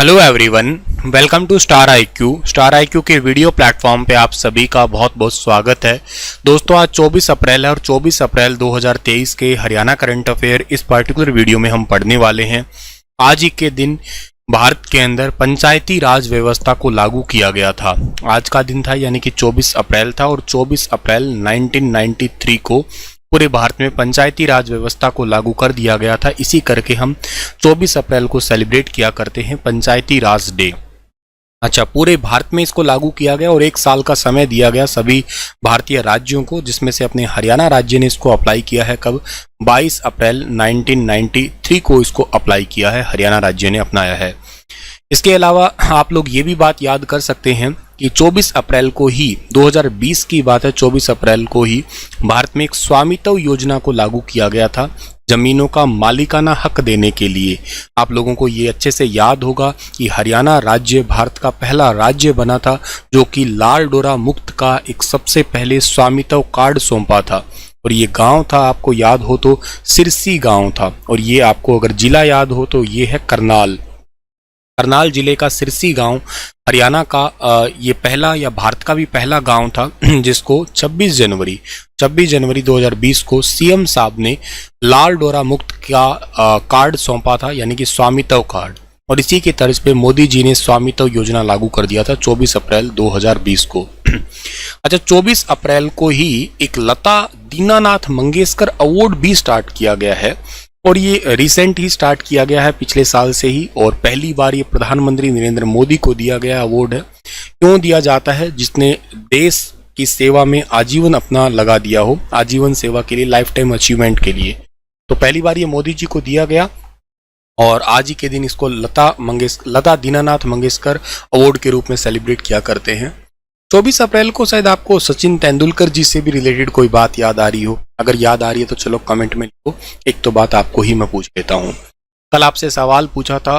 Hello everyone, welcome to Star IQ. Star IQ के video platform पे आप सभी का बहुत बहुत स्वागत है। दोस्तों, आज 24 अप्रैल है और 24 अप्रैल 2023 के हरियाणा करंट अफेयर इस पर्टिकुलर वीडियो में हम पढ़ने वाले हैं। आज ही के दिन भारत के अंदर पंचायती राज व्यवस्था को लागू किया गया था। आज का दिन था, यानी कि 24 अप्रैल था और 24 अप्रैल 1993 को पूरे भारत में पंचायती राज व्यवस्था को लागू कर दिया गया था। इसी करके हम 24 अप्रैल को सेलिब्रेट किया करते हैं पंचायती राज डे। अच्छा, पूरे भारत में इसको लागू किया गया और 1 साल का समय दिया गया सभी भारतीय राज्यों को, जिसमें से अपने हरियाणा राज्य ने इसको अप्लाई किया है। कब? 22 अप्रैल 1993 को इसको अप्लाई किया है, हरियाणा राज्य ने अपनाया है। इसके अलावा आप लोग ये भी बात याद कर सकते हैं कि 24 अप्रैल को ही 2020 की बात है, 24 अप्रैल को ही भारत में एक स्वामित्व योजना को लागू किया गया था, जमीनों का मालिकाना हक देने के लिए। आप लोगों को ये अच्छे से याद होगा कि हरियाणा राज्य भारत का पहला राज्य बना था जो कि लाल डोरा मुक्त का एक सबसे पहले स्वामित्व कार्ड सौंपा था। और ये गांव था, आपको याद हो तो सिरसी गांव था। और ये आपको अगर जिला याद हो तो ये है करनाल करनाल जिले का सिरसी गांव हरियाणा का ये पहला या भारत का भी पहला गांव था जिसको 26 जनवरी 2020 को सीएम साहब ने लाल डोरा मुक्त का कार्ड सौंपा था, यानी कि स्वामित्व कार्ड। और इसी के तर्ज पे मोदी जी ने स्वामित्व योजना लागू कर दिया था 24 अप्रैल 2020 को। अच्छा, 24 अप्रैल को ही एक लता दीनानाथ मंगेशकर अवार्ड भी स्टार्ट किया गया है और ये रिसेंट ही स्टार्ट किया गया है, पिछले साल से ही। और पहली बार ये प्रधानमंत्री नरेंद्र मोदी को दिया गया अवार्ड है। क्यों दिया जाता है? जिसने देश की सेवा में आजीवन अपना लगा दिया हो, आजीवन सेवा के लिए, लाइफ टाइम अचीवमेंट के लिए। तो पहली बार ये मोदी जी को दिया गया और आज ही के दिन इसको लता दीनानाथ मंगेशकर अवार्ड के रूप में सेलिब्रेट किया करते हैं। 24 अप्रैल को शायद आपको सचिन तेंदुलकर जी से भी रिलेटेड कोई बात याद आ रही हो। अगर याद आ रही है तो चलो कमेंट में लिखो। एक तो बात आपको ही मैं पूछ लेता हूँ। कल आपसे सवाल पूछा था,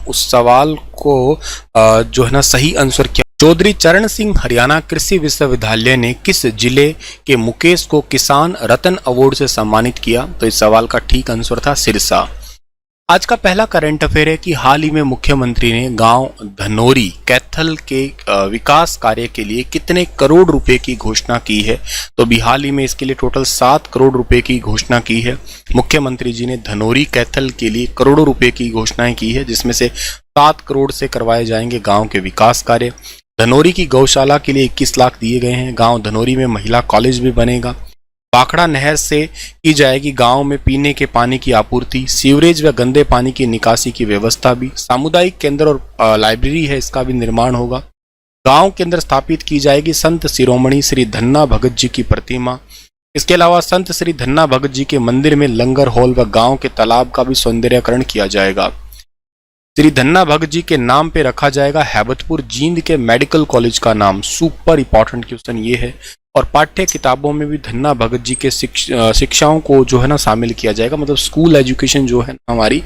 उस सवाल को जो है ना सही आंसर क्या? चौधरी चरण सिंह हरियाणा कृषि विश्वविद्यालय ने किस जिले के मुकेश को किसान रत्न अवार्ड से सम्मानित किया? तो इस सवाल का ठीक आंसर था सिरसा। आज का पहला करंट अफेयर है कि हाल ही में मुख्यमंत्री ने गांव धनोरी कैथल के विकास कार्य के लिए कितने करोड़ रुपए की घोषणा की है? तो भी हाल ही में इसके लिए टोटल 7 करोड़ रुपए की घोषणा की है। मुख्यमंत्री जी ने धनोरी कैथल के लिए करोड़ों रुपए की घोषणाएं की है, जिसमें से 7 करोड़ से करवाए जाएंगे गाँव के विकास कार्य। धनोरी की गौशाला के लिए 21 लाख दिए गए हैं। गाँव धनोरी में महिला कॉलेज भी बनेगा। बाखड़ा नहर से की जाएगी गांव में पीने के पानी की आपूर्ति। सीवरेज व गंदे पानी की निकासी की व्यवस्था भी। सामुदायिक केंद्र और लाइब्रेरी है, इसका भी निर्माण होगा। गांव के अंदर स्थापित की जाएगी संत शिरोमणि श्री धन्ना भगत जी की प्रतिमा। इसके अलावा संत श्री धन्ना भगत जी के मंदिर में लंगर हॉल व गांव के तालाब का भी सौंदर्यकरण किया जाएगा। श्री धन्ना भगत जी के नाम पे रखा जाएगा हैबतपुर जींद के मेडिकल कॉलेज का नाम। सुपर इंपॉर्टेंट क्वेश्चन ये है। और पाठ्य किताबों में भी धन्ना भगत जी के शिक्षाओं को जो है ना शामिल किया जाएगा। मतलब स्कूल एजुकेशन जो है हमारी,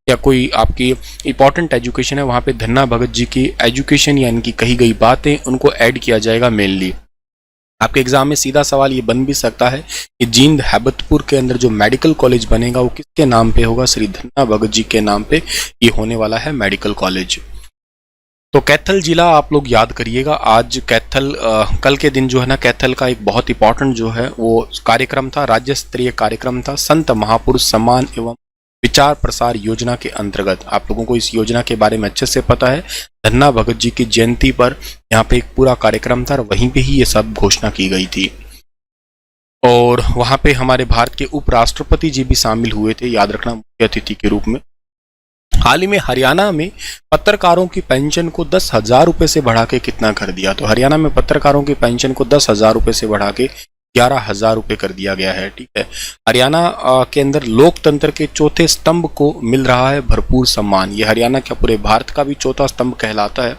या कोई आपकी इंपॉर्टेंट एजुकेशन है, वहाँ पे धन्ना भगत जी की एजुकेशन यानी कि कही गई बातें, उनको ऐड किया जाएगा मेनली। आपके एग्जाम में सीधा सवाल ये बन भी सकता है कि जींद हैबतपुर के अंदर जो मेडिकल कॉलेज बनेगा वो किसके नाम पे होगा? श्री धन्ना भगत जी के नाम पे ये होने वाला है मेडिकल कॉलेज। तो कैथल जिला आप लोग याद करिएगा। आज कैथल कल के दिन जो है ना, कैथल का एक बहुत इंपॉर्टेंट जो है वो कार्यक्रम था, राज्य स्तरीय कार्यक्रम था संत महापुरुष सम्मान एवं विचार प्रसार योजना के अंतर्गत। आप लोगों को इस योजना के बारे में अच्छे से पता है। धन्ना भगत जी की जयंती पर यहाँ पे एक पूरा कार्यक्रम था और वहीं पे ही ये सब घोषणा की गई थी। और वहाँ पे हमारे भारत के उपराष्ट्रपति जी भी शामिल हुए थे, याद रखना, मुख्य अतिथि के रूप में। हाल ही में हरियाणा में पत्रकारों की पेंशन को 10,000 रुपए से बढ़ा के कितना कर दिया? तो हरियाणा में पत्रकारों की पेंशन को 10,000 रुपए से बढ़ा के 11,000 रुपए कर दिया गया है। ठीक है। हरियाणा के अंदर लोकतंत्र के चौथे स्तंभ को मिल रहा है भरपूर सम्मान। ये हरियाणा क्या पूरे भारत का भी चौथा स्तंभ कहलाता है।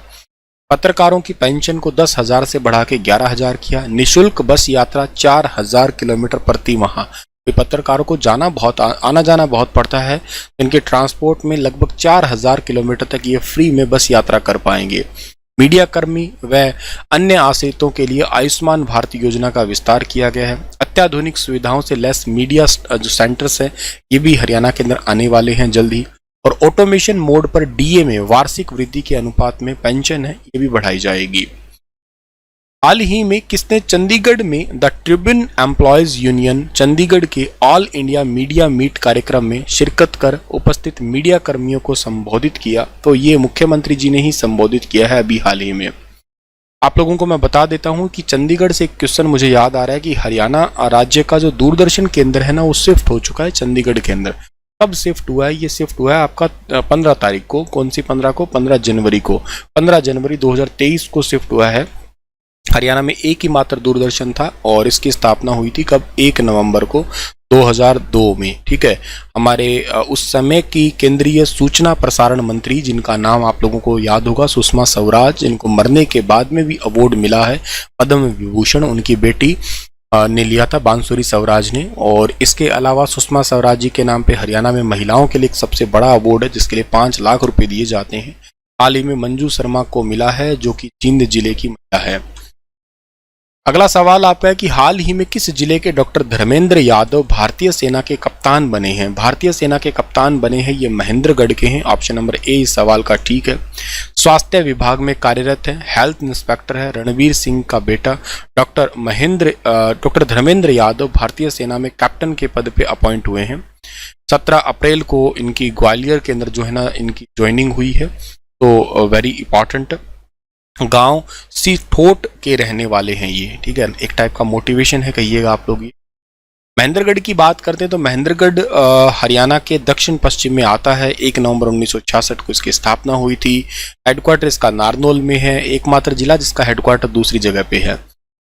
पत्रकारों की पेंशन को 10,000 से बढ़ा के 11,000 किया। निःशुल्क बस यात्रा 4,000 किलोमीटर प्रति माह। पत्रकारों को आना जाना बहुत पड़ता है, इनके ट्रांसपोर्ट में लगभग 4,000 किलोमीटर तक ये फ्री में बस यात्रा कर पाएंगे। मीडिया कर्मी व अन्य आश्रितों के लिए आयुष्मान भारत योजना का विस्तार किया गया है। अत्याधुनिक सुविधाओं से लेस मीडिया जो सेंटर्स हैं ये भी हरियाणा के अंदर आने वाले हैं जल्द ही। और ऑटोमेशन मोड पर डीए में वार्षिक वृद्धि के अनुपात में पेंशन है ये भी बढ़ाई जाएगी। हाल ही में किसने चंडीगढ़ में the Tribune employees union Chandigarh के ऑल इंडिया मीडिया मीट कार्यक्रम में शिरकत कर उपस्थित मीडिया कर्मियों को संबोधित किया? तो ये मुख्यमंत्री जी ने ही संबोधित किया है अभी हाल ही में। आप लोगों को मैं बता देता हूं कि चंडीगढ़ से एक क्वेश्चन मुझे याद आ रहा है कि हरियाणा राज्य का जो दूरदर्शन केंद्र है ना वो शिफ्ट हो चुका है चंडीगढ़ के अंदर। कब शिफ्ट हुआ है? ये शिफ्ट हुआ है आपका 15 तारीख को। कौन सी 15 को? 15 जनवरी को। 15 जनवरी 2023 को शिफ्ट हुआ है। हरियाणा में एक ही मात्र दूरदर्शन था और इसकी स्थापना हुई थी कब? 1 नवंबर को 2002 में। ठीक है, हमारे उस समय की केंद्रीय सूचना प्रसारण मंत्री जिनका नाम आप लोगों को याद होगा, सुषमा स्वराज, जिनको मरने के बाद में भी अवार्ड मिला है पद्म विभूषण, उनकी बेटी ने लिया था, बांसुरी स्वराज ने। और इसके अलावा सुषमा स्वराज जी के नाम पे हरियाणा में महिलाओं के लिए एक सबसे बड़ा अवार्ड है जिसके लिए 5 लाख रुपए दिए जाते हैं। हाल ही में मंजू शर्मा को मिला है जो कि जींद जिले की महिला है। अगला सवाल आपका है कि हाल ही में किस जिले के डॉक्टर धर्मेंद्र यादव भारतीय सेना के कप्तान बने हैं? भारतीय सेना के कप्तान बने हैं ये महेंद्रगढ़ के हैं। ऑप्शन नंबर ए इस सवाल का ठीक है। स्वास्थ्य विभाग में कार्यरत है, हेल्थ इंस्पेक्टर है, रणवीर सिंह का बेटा डॉक्टर धर्मेंद्र यादव भारतीय सेना में कैप्टन के पद पे अपॉइंट हुए हैं। 17 अप्रैल को इनकी ग्वालियर के अंदर जो है ना इनकी ज्वाइनिंग हुई है। तो वेरी इंपॉर्टेंट, गांव सीठोट के रहने वाले हैं ये। ठीक है, एक टाइप का मोटिवेशन है कहिएगा आप लोग। महेंद्रगढ़ की बात करते हैं तो महेंद्रगढ़ हरियाणा के दक्षिण पश्चिम में आता है। 1 नवंबर 1966 को इसकी स्थापना हुई थी। हेडक्वार्टर इसका नारनौल में है, एकमात्र जिला जिसका हेडक्वार्टर दूसरी जगह पे है।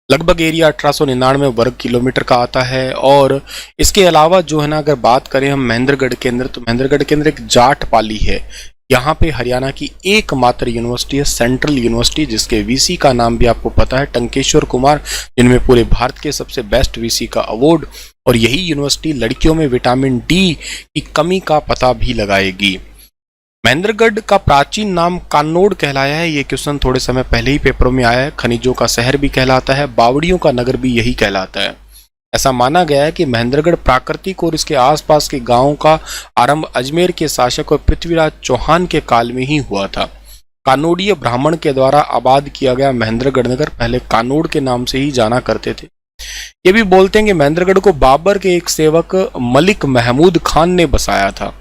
लगभग एरिया 1899 वर्ग किलोमीटर का आता है। और इसके अलावा जो है ना अगर बात करें हम महेंद्रगढ़ के अंदर, तो महेंद्रगढ़ के अंदर एक जाट पाली है। यहाँ पे हरियाणा की एकमात्र यूनिवर्सिटी है, सेंट्रल यूनिवर्सिटी, जिसके वीसी का नाम भी आपको पता है, टंकेश्वर कुमार, जिनमें पूरे भारत के सबसे बेस्ट वीसी का अवार्ड। और यही यूनिवर्सिटी लड़कियों में विटामिन डी की कमी का पता भी लगाएगी। महेंद्रगढ़ का प्राचीन नाम कान्नौड़ कहलाया है। ये क्वेश्चन थोड़े समय पहले ही पेपरों में आया है। खनिजों का शहर भी कहलाता है, बावड़ियों का नगर भी यही कहलाता है। ऐसा माना गया है कि महेंद्रगढ़ प्राकृतिक और इसके आसपास के गांवों का आरंभ अजमेर के शासक और पृथ्वीराज चौहान के काल में ही हुआ था। कानोड़ीय ब्राह्मण के द्वारा आबाद किया गया महेंद्रगढ़ नगर पहले कानोड़ के नाम से ही जाना करते थे। ये भी बोलते हैं कि महेंद्रगढ़ को बाबर के एक सेवक मलिक महमूद खान ने बसाया था।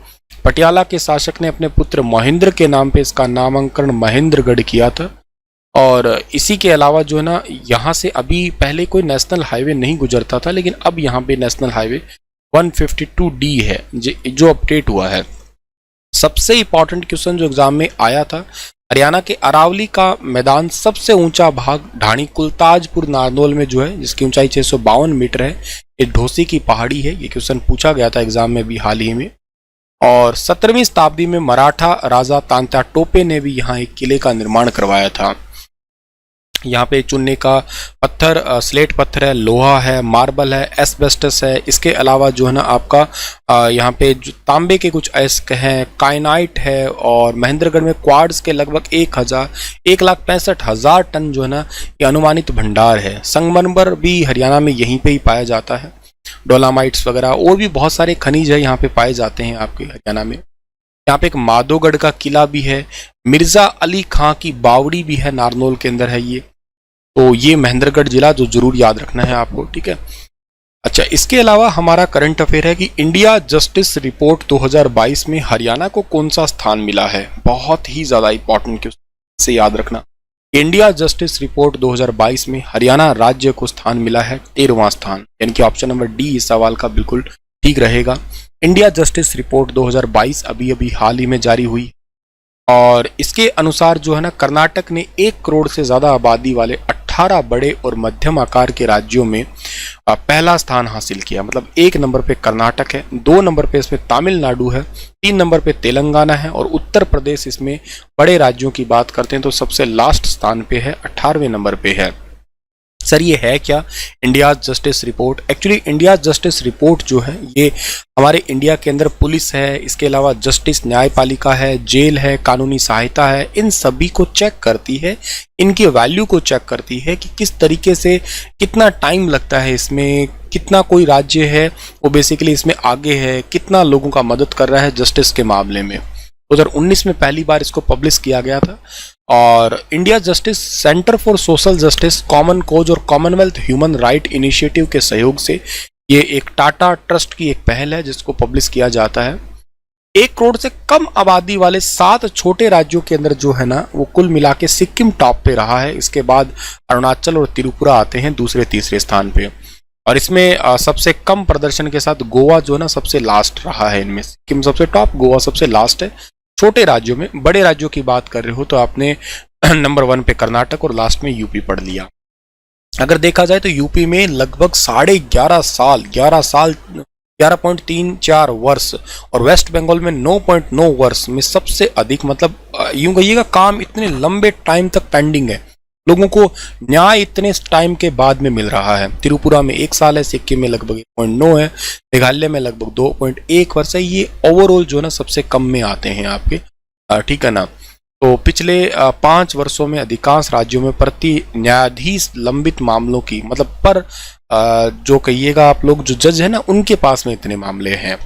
पटियाला के शासक ने अपने पुत्र महेंद्र के नाम पे इसका नामांकन महेंद्रगढ़ किया था। और इसी के अलावा जो है ना यहाँ से अभी पहले कोई नेशनल हाईवे नहीं गुजरता था, लेकिन अब यहाँ पे नेशनल हाईवे 152D है जो अपडेट हुआ है। सबसे इंपॉर्टेंट क्वेश्चन जो एग्जाम में आया था, हरियाणा के अरावली का मैदान सबसे ऊंचा भाग ढाणी कुलताजपुर नारनौल में जो है, जिसकी ऊंचाई 652 मीटर है, ये ढोसी की पहाड़ी है। ये क्वेश्चन पूछा गया था एग्जाम में भी हाल ही में। और 17वीं शताब्दी में मराठा राजा तांत्या टोपे ने भी यहाँ एक किले का निर्माण करवाया था। यहाँ पे चुनने का पत्थर स्लेट पत्थर है, लोहा है, मार्बल है, एस्बेस्टस है। इसके अलावा जो है ना आपका यहाँ पे जो तांबे के कुछ अयस्क हैं, काइनाइट है। और महेंद्रगढ़ में क्वार्ट्ज के लगभग 1,65,000 टन जो है ना ये अनुमानित भंडार है। संगमरमर भी हरियाणा में यहीं पे ही पाया जाता है। डोलामाइट्स वगैरह और भी बहुत सारे खनिज है यहाँ पे पाए जाते हैं आपके हरियाणा में। यहाँ पे एक माधोगढ़ का किला भी है, मिर्जा अली खां की बावड़ी भी है, नारनौल के अंदर है ये। तो ये महेंद्रगढ़ जिला जो जरूर याद रखना है आपको, ठीक है। अच्छा, इसके अलावा हमारा करंट अफेयर है कि इंडिया जस्टिस रिपोर्ट 2022 में हरियाणा को कौन सा स्थान मिला है? बहुत ही ज्यादा इंपॉर्टेंट क्वेश्चन से याद रखना। इंडिया जस्टिस रिपोर्ट 2022 में हरियाणा राज्य को स्थान मिला है 13वां स्थान, यानी कि ऑप्शन नंबर डी इस सवाल का बिल्कुल ठीक रहेगा। इंडिया जस्टिस रिपोर्ट 2022 अभी अभी हाल ही में जारी हुई और इसके अनुसार जो है ना कर्नाटक ने 1 करोड़ से ज्यादा आबादी वाले 18 बड़े और मध्यम आकार के राज्यों में पहला स्थान हासिल किया। मतलब 1 नंबर पे कर्नाटक है, 2 नंबर पे इसमें तमिलनाडु है, 3 नंबर पे तेलंगाना है और उत्तर प्रदेश इसमें बड़े राज्यों की बात करते हैं तो सबसे लास्ट स्थान पे है, 18वें नंबर पे है। सर ये है क्या India justice report? Actually India justice report जो है ये हमारे इंडिया के अंदर पुलिस है, इसके अलावा जस्टिस न्यायपालिका है, जेल है, कानूनी सहायता है, इन सभी को चेक करती है, इनकी वैल्यू को चेक करती है कि किस तरीके से कितना टाइम लगता है इसमें, कितना कोई राज्य है वो बेसिकली इसमें आगे है, कितना लोगों का मदद कर रहा है जस्टिस के मामले में। 2019 में पहली बार इसको पब्लिश किया गया था। और India Justice Centre for Social Justice, Common Cause और कॉमनवेल्थ ह्यूमन राइट इनिशिएटिव के सहयोग से ये एक टाटा ट्रस्ट की एक पहल है जिसको पब्लिश किया जाता है। 1 करोड़ से कम आबादी वाले 7 छोटे राज्यों के अंदर जो है ना, वो कुल मिला के सिक्किम टॉप पे रहा है। इसके बाद अरुणाचल और त्रिपुरा आते हैं दूसरे तीसरे स्थान पे। और इसमें सबसे कम प्रदर्शन के साथ गोवा जो है ना सबसे लास्ट रहा है। इनमें सिक्किम सबसे टॉप, गोवा सबसे लास्ट है छोटे राज्यों में। बड़े राज्यों की बात कर रहे हो तो आपने नंबर 1 पे कर्नाटक और लास्ट में यूपी पढ़ लिया। अगर देखा जाए तो यूपी में लगभग 11.34 वर्ष और वेस्ट बंगाल में 9.9 वर्ष में सबसे अधिक, मतलब यूं कहिएगा काम इतने लंबे टाइम तक पेंडिंग है, लोगों को न्याय इतने टाइम के बाद में मिल रहा है। त्रिपुरा में 1 साल है, सिक्किम में लगभग 1.9 है, मेघालय में लगभग 2.1 वर्ष है। ये ओवरऑल जो है ना सबसे कम में आते हैं आपके, ठीक है ना। तो पिछले 5 वर्षों में अधिकांश राज्यों में प्रति न्यायाधीश लंबित मामलों की, मतलब पर जो कहिएगा आप लोग जो जज है ना उनके पास में इतने मामले हैं।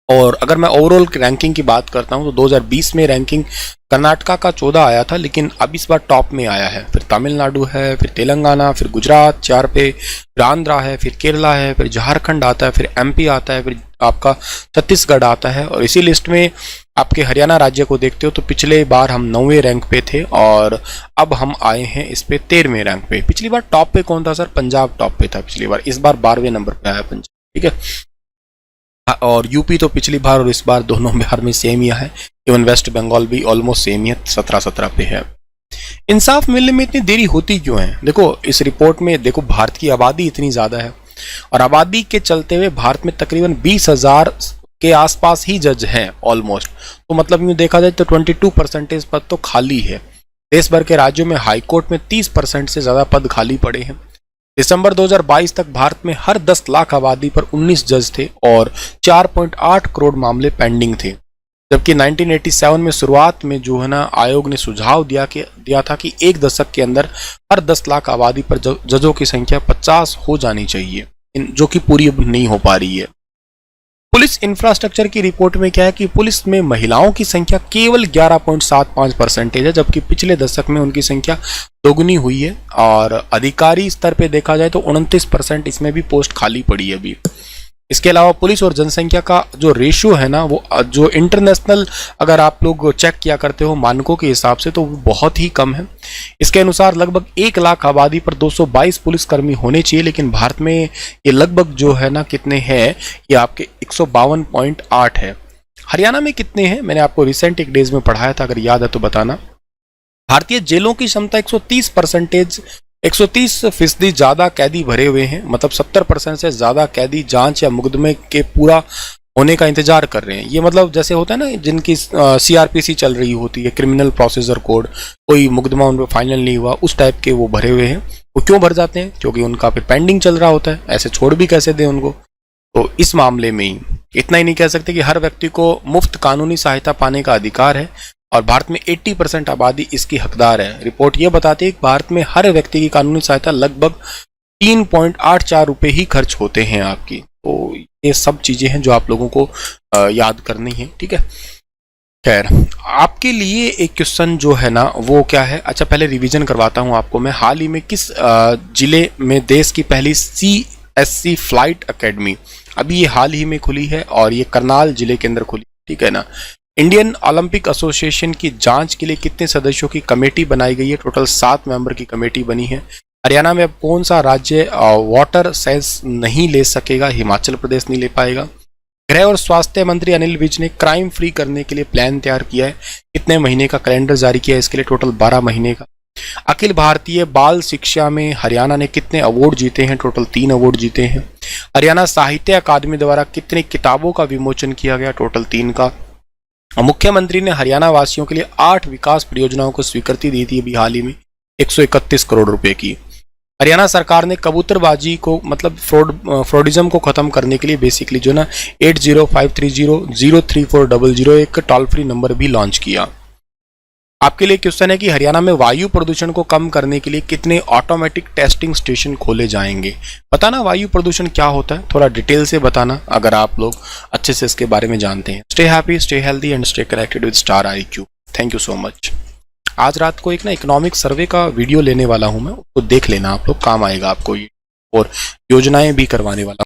और अगर मैं ओवरऑल रैंकिंग की बात करता हूं तो 2020 में रैंकिंग कर्नाटका का 14 आया था, लेकिन अब इस बार टॉप में आया है। फिर तमिलनाडु है, फिर तेलंगाना, फिर गुजरात 4 पे, फिर आंध्रा है, फिर केरला है, फिर झारखंड आता है, फिर एमपी आता है, फिर आपका छत्तीसगढ़ आता है। और इसी लिस्ट में आपके हरियाणा राज्य को देखते हो तो पिछले बार हम 9वें रैंक पे थे और अब हम आए हैं इस पे 13वें रैंक पे। पिछली बार टॉप पे कौन था सर? पंजाब टॉप पे था पिछली बार, इस बार 12वें नंबर पे आया पंजाब, ठीक है। और यूपी तो पिछली बार और इस बार दोनों बिहार में सेम ही है। इवन वेस्ट बंगाल भी ऑलमोस्ट सेम ही है, 17 पे है। इंसाफ मिलने में इतनी देरी होती क्यों है? देखो इस रिपोर्ट में देखो, भारत की आबादी इतनी ज्यादा है और आबादी के चलते हुए भारत में तकरीबन 20,000 के आसपास ही जज हैं ऑलमोस्ट। तो मतलब यूं देखा जाए तो 22% पद तो खाली है। देश भर के राज्यों में हाईकोर्ट में 30% से ज्यादा पद खाली पड़े हैं। दिसंबर 2022 तक भारत में हर 10 लाख आबादी पर 19 जज थे और 4.8 करोड़ मामले पेंडिंग थे। जबकि 1987 में शुरुआत में जो है ना आयोग ने सुझाव दिया था कि 1 दशक के अंदर हर 10 लाख आबादी पर जजों की संख्या 50 हो जानी चाहिए, जो कि पूरी अब नहीं हो पा रही है। पुलिस इंफ्रास्ट्रक्चर की रिपोर्ट में क्या है कि पुलिस में महिलाओं की संख्या केवल 11.75% है, जबकि पिछले दशक में उनकी संख्या दोगुनी हुई है। और अधिकारी स्तर पे देखा जाए तो 29% इसमें भी पोस्ट खाली पड़ी है अभी। इसके अलावा पुलिस और जनसंख्या का जो रेशियो है ना, वो जो इंटरनेशनल अगर आप लोग चेक किया करते हो मानकों के हिसाब से, तो वो बहुत ही कम है। इसके अनुसार लगभग 1 लाख आबादी पर 222 पुलिसकर्मी होने चाहिए, लेकिन भारत में ये लगभग जो है ना कितने हैं, ये आपके 152.8 है। हरियाणा में कितने हैं मैंने आपको रिसेंट एक डेज में पढ़ाया था, अगर याद है तो बताना। भारतीय जेलों की क्षमता 130% ज्यादा कैदी भरे हुए हैं, मतलब 70% से ज्यादा कैदी जांच या मुकदमे के पूरा होने का इंतजार कर रहे हैं। ये मतलब जैसे होता है ना जिनकी सीआरपीसी चल रही होती है, क्रिमिनल प्रोसीजर कोड, कोई मुकदमा उन पर फाइनल नहीं हुआ, उस टाइप के वो भरे हुए हैं। वो क्यों भर जाते हैं? क्योंकि उनका फिर पेंडिंग चल रहा होता है, ऐसे छोड़ भी कैसे दें उनको। तो इस मामले में ही इतना ही नहीं कह सकते कि हर व्यक्ति को मुफ्त कानूनी सहायता पाने का अधिकार है और भारत में 80% आबादी इसकी हकदार है। रिपोर्ट ये बताती है कि भारत में हर व्यक्ति की कानूनी सहायता लगभग 3.84 रुपए ही खर्च होते हैं आपकी। तो ये सब चीजें हैं जो आप लोगों को याद करनी है, ठीक है। खैर, आपके लिए एक क्वेश्चन जो है ना वो क्या है, अच्छा पहले रिवीजन करवाता हूं आपको मैं। हाल ही में किस जिले में देश की पहली CSC फ्लाइट अकेडमी, अभी ये हाल ही में खुली है और ये करनाल जिले के अंदर खुली, ठीक है ना। इंडियन ओलंपिक एसोसिएशन की जांच के लिए कितने सदस्यों की कमेटी बनाई गई है? टोटल 7 मेंबर की कमेटी बनी है। हरियाणा में अब कौन सा राज्य वाटर सेस नहीं ले सकेगा? हिमाचल प्रदेश नहीं ले पाएगा। गृह और स्वास्थ्य मंत्री अनिल विज ने क्राइम फ्री करने के लिए प्लान तैयार किया है। कितने महीने का कैलेंडर जारी किया है इसके लिए? टोटल 12 महीने का। अखिल भारतीय बाल शिक्षा में हरियाणा ने कितने अवार्ड जीते हैं? टोटल 3 अवार्ड जीते हैं। हरियाणा साहित्य अकादमी द्वारा कितनी किताबों का विमोचन किया गया? टोटल 3 का। मुख्यमंत्री ने हरियाणा वासियों के लिए 8 विकास परियोजनाओं को स्वीकृति दी थी अभी हाल ही में 131 करोड़ रुपए की। हरियाणा सरकार ने कबूतरबाजी को मतलब फ्रॉडिज्म को खत्म करने के लिए बेसिकली जो ना 805330034001 टोल फ्री नंबर भी लॉन्च किया। आपके लिए क्वेश्चन है कि हरियाणा में वायु प्रदूषण को कम करने के लिए कितने ऑटोमेटिक टेस्टिंग स्टेशन खोले जाएंगे। बताना वायु प्रदूषण क्या होता है, थोड़ा डिटेल से बताना अगर आप लोग अच्छे से इसके बारे में जानते हैं। Stay happy, stay healthy and stay connected with star IQ। Thank you so much. आज रात को एक ना इकोनॉमिक सर्वे का वीडियो लेने वाला हूं मैं, उसको देख लेना आप लोग, काम आएगा आपको ये, और योजनाएं भी करवाने वाला